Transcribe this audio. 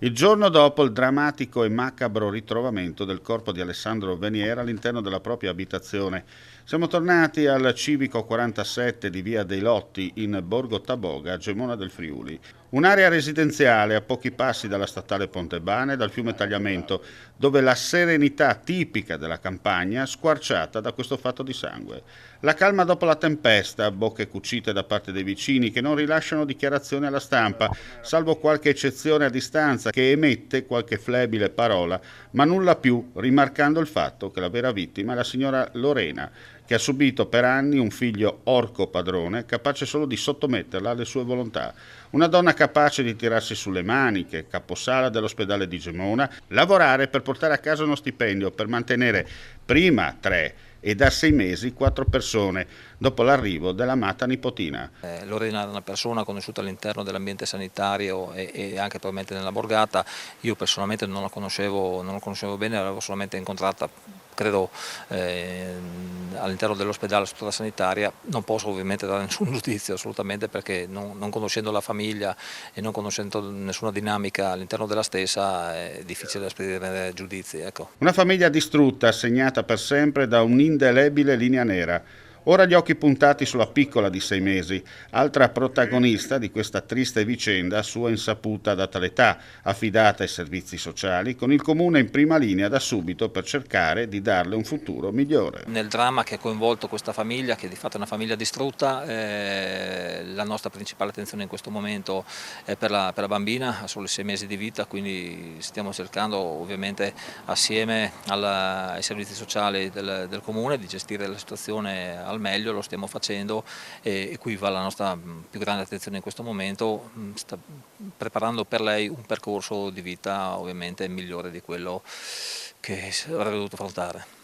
Il giorno dopo il drammatico e macabro ritrovamento del corpo di Alessandro Veniera all'interno della propria abitazione. Siamo tornati al civico 47 di via dei Lotti in Borgo Taboga, Gemona del Friuli. Un'area residenziale a pochi passi dalla statale Pontebane e dal fiume Tagliamento, dove la serenità tipica della campagna squarciata da questo fatto di sangue. La calma dopo la tempesta, bocche cucite da parte dei vicini che non rilasciano dichiarazioni alla stampa, salvo qualche eccezione a distanza che emette qualche flebile parola, ma nulla più, rimarcando il fatto che la vera vittima è la signora Lorena, che ha subito per anni un figlio orco padrone, capace solo di sottometterla alle sue volontà. Una donna capace di tirarsi sulle maniche, caposala dell'ospedale di Gemona, lavorare per portare a casa uno stipendio per mantenere prima 3 e da 6 mesi 4 persone, dopo l'arrivo dell'amata nipotina. Lorena era una persona conosciuta all'interno dell'ambiente sanitario e anche probabilmente nella borgata. Io personalmente non la conoscevo bene, l'avevo solamente incontrata credo all'interno dell'ospedale sotto la sanitaria. Non posso ovviamente dare nessun giudizio assolutamente, perché non conoscendo la famiglia e non conoscendo nessuna dinamica all'interno della stessa è difficile esprimere giudizi. Ecco. Una famiglia distrutta, segnata per sempre da un'indelebile linea nera. Ora gli occhi puntati sulla piccola di 6 mesi, altra protagonista di questa triste vicenda a sua insaputa data l'età, affidata ai servizi sociali, con il comune in prima linea da subito per cercare di darle un futuro migliore. Nel dramma che ha coinvolto questa famiglia, che di fatto è una famiglia distrutta, la nostra principale attenzione in questo momento è per la bambina, ha solo 6 mesi di vita, quindi stiamo cercando ovviamente assieme ai servizi sociali del comune di gestire la situazione al meglio. Lo stiamo facendo e qui va la nostra più grande attenzione in questo momento, sta preparando per lei un percorso di vita ovviamente migliore di quello che avrebbe dovuto affrontare.